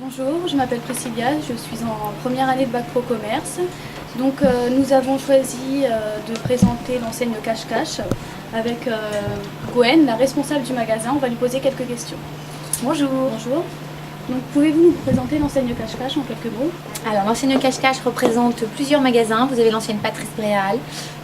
Bonjour, je m'appelle Priscilla, je suis en première année de Bac Pro Commerce. Donc nous avons choisi de présenter l'enseigne Cache Cache avec Gwen, la responsable du magasin. On va lui poser quelques questions. Bonjour. Bonjour. Donc pouvez-vous nous présenter l'enseigne Cache Cache en quelques mots? Alors l'enseigne Cache Cache représente plusieurs magasins. Vous avez l'enseigne Patrice Bréal,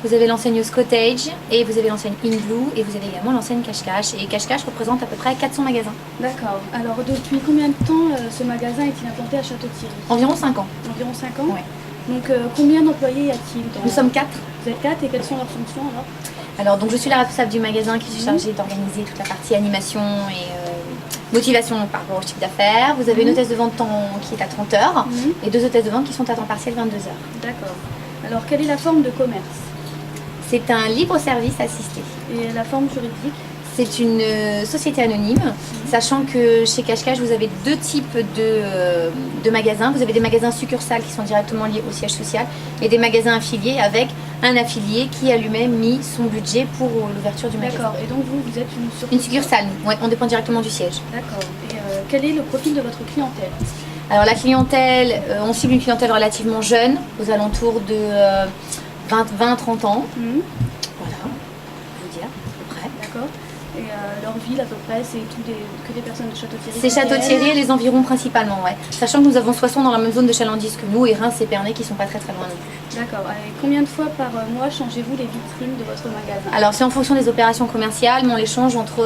vous avez l'enseigne Scottage et vous avez l'enseigne In Blue et vous avez également l'enseigne Cache Cache. Et Cache Cache représente à peu près 400 magasins. D'accord. Alors depuis combien de temps ce magasin est-il implanté à Château-Thierry? Environ 5 ans. Environ 5 ans? Oui. Donc combien d'employés y a-t-il Nous sommes 4. Vous êtes 4 et quelles sont leurs fonctions alors? Alors donc je suis la responsable du magasin qui suis chargée d'organiser toute la partie animation et motivation par rapport au chiffre d'affaires. Vous avez une hôtesse de vente qui est à 30 heures et 2 hôtesses de vente qui sont à temps partiel 22 heures. D'accord. Alors quelle est la forme de commerce? C'est un libre service assisté. Et la forme juridique? C'est une société anonyme, sachant que chez Cache Cache, vous avez deux types de magasins. Vous avez des magasins succursales qui sont directement liés au siège social et des magasins affiliés avec un affilié qui a lui-même mis son budget pour l'ouverture du magasin. D'accord. Et donc vous êtes une succursale? Une succursale, ouais, on dépend directement du siège. D'accord. Et quel est le profil de votre clientèle? Alors la clientèle, on cible une clientèle relativement jeune, aux alentours de 20-30 ans. Voilà, je vous dire, à peu près. D'accord. Et leur ville à peu près, c'est que des personnes de Château-Thierry? C'est Château-Thierry et les environs principalement, ouais. Sachant que nous avons Soissons dans la même zone de chalandise que nous et Reims et Pernay qui sont pas très loin non plus. D'accord. Et combien de fois par mois changez-vous les vitrines de votre magasin? Alors c'est en fonction des opérations commerciales, mais on les change entre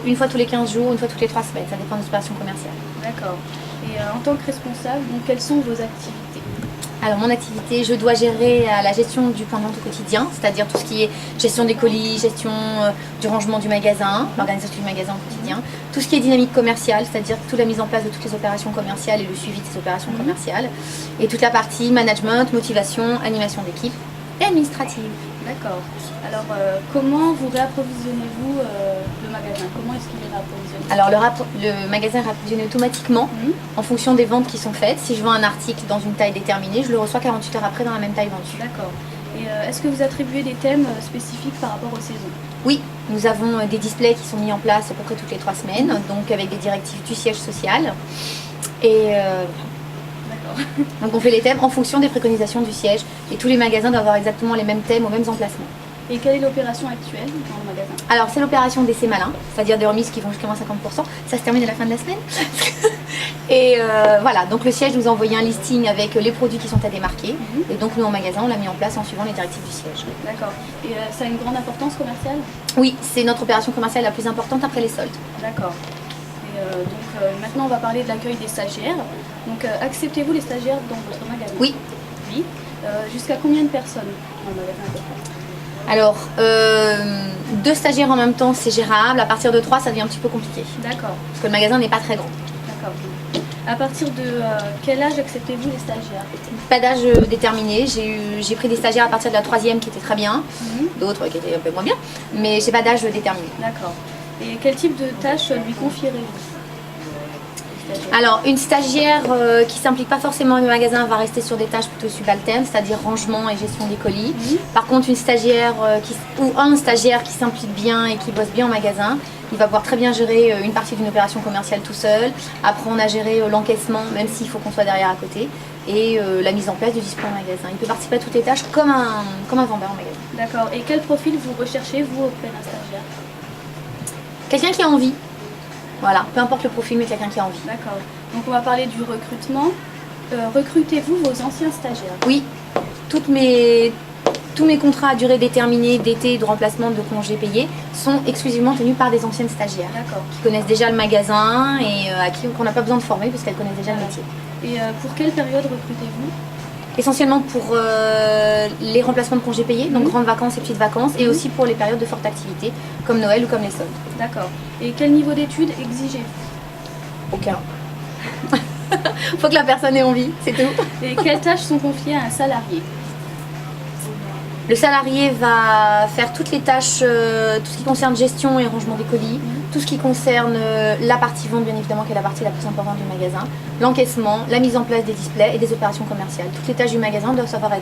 une fois tous les 15 jours, une fois toutes les 3 semaines. Ça dépend des opérations commerciales. D'accord. Et en tant que responsable, donc, quelles sont vos activités? Alors mon activité, je dois gérer la gestion du point de vente au quotidien, c'est-à-dire tout ce qui est gestion des colis, gestion du rangement du magasin, l'organisation du magasin au quotidien, tout ce qui est dynamique commerciale, c'est-à-dire toute la mise en place de toutes les opérations commerciales et le suivi de ces opérations commerciales, et toute la partie management, motivation, animation d'équipe et administrative. D'accord. Alors comment vous réapprovisionnez-vous le magasin? Comment est-ce qu'il est réapprovisionné? Alors le magasin est réapprovisionné automatiquement en fonction des ventes qui sont faites. Si je vends un article dans une taille déterminée, je le reçois 48 heures après dans la même taille vendue. D'accord. Et est-ce que vous attribuez des thèmes spécifiques par rapport aux saisons? Oui, nous avons des displays qui sont mis en place à peu près toutes les 3 semaines, donc avec des directives du siège social. Et D'accord. donc on fait les thèmes en fonction des préconisations du siège et tous les magasins doivent avoir exactement les mêmes thèmes aux mêmes emplacements. Et quelle est l'opération actuelle dans le magasin? Alors c'est l'opération d'essai malin, c'est-à-dire des remises qui vont jusqu'à moins 50%. Ça se termine à la fin de la semaine. Et voilà, donc le siège nous a envoyé un listing avec les produits qui sont à démarquer. Et donc nous en magasin, on l'a mis en place en suivant les directives du siège. D'accord. Et ça a une grande importance commerciale? Oui, c'est notre opération commerciale la plus importante après les soldes. D'accord. Et donc maintenant on va parler de l'accueil des stagiaires. Donc acceptez-vous les stagiaires dans votre magasin? Oui. Oui. Jusqu'à combien de personnes dans le magasin à peu près? Alors, 2 stagiaires en même temps, c'est gérable. À partir de 3, ça devient un petit peu compliqué. D'accord. Parce que le magasin n'est pas très grand. D'accord. À partir de quel âge acceptez-vous les stagiaires? Pas d'âge déterminé. J'ai pris des stagiaires à partir de la 3e qui étaient très bien. D'autres qui étaient un peu moins bien. Mais j'ai pas d'âge déterminé. D'accord. Et quel type de tâches lui confierez-vous? Alors, une stagiaire qui ne s'implique pas forcément dans le magasin va rester sur des tâches plutôt subalternes, c'est-à-dire rangement et gestion des colis. Par contre, une stagiaire ou un stagiaire qui s'implique bien et qui bosse bien au magasin, il va pouvoir très bien gérer une partie d'une opération commerciale tout seul, apprendre à gérer l'encaissement, même s'il faut qu'on soit derrière à côté, et la mise en place du display en magasin. Il peut participer à toutes les tâches comme un vendeur en magasin. D'accord. Et quel profil vous recherchez, vous, auprès d'un stagiaire? Quelqu'un qui a envie. Voilà, peu importe le profil, mais quelqu'un qui a envie. D'accord. Donc on va parler du recrutement. Recrutez-vous vos anciens stagiaires? Oui, tous mes contrats à durée déterminée d'été, de remplacement, de congés payés sont exclusivement tenus par des anciennes stagiaires. D'accord. Qui connaissent déjà le magasin et à qui on n'a pas besoin de former parce qu'elles connaissent déjà le métier. Et pour quelle période recrutez-vous? Essentiellement pour les remplacements de congés payés, donc grandes vacances et petites vacances, et aussi pour les périodes de forte activité, comme Noël ou comme les soldes. D'accord. Et quel niveau d'études exigez-vous? Aucun. Faut que la personne ait envie, c'est tout. Et quelles tâches sont confiées à un salarié? Le salarié va faire toutes les tâches, tout ce qui concerne gestion et rangement des colis, tout ce qui concerne la partie vente bien évidemment qui est la partie la plus importante du magasin, l'encaissement, la mise en place des displays et des opérations commerciales. Toutes les tâches du magasin doivent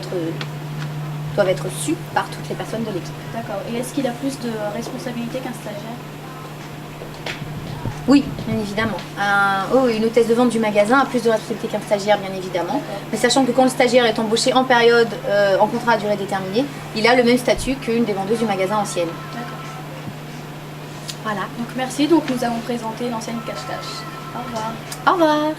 être sues par toutes les personnes de l'équipe. D'accord. Et est-ce qu'il a plus de responsabilité qu'un stagiaire? Oui, bien évidemment. Une hôtesse de vente du magasin a plus de responsabilité qu'un stagiaire, bien évidemment. Mais sachant que quand le stagiaire est embauché en période, en contrat à durée déterminée, il a le même statut qu'une des vendeuses du magasin ancienne. D'accord. Voilà. Donc merci, donc nous avons présenté l'enseigne Cache-Cache. Au revoir. Au revoir.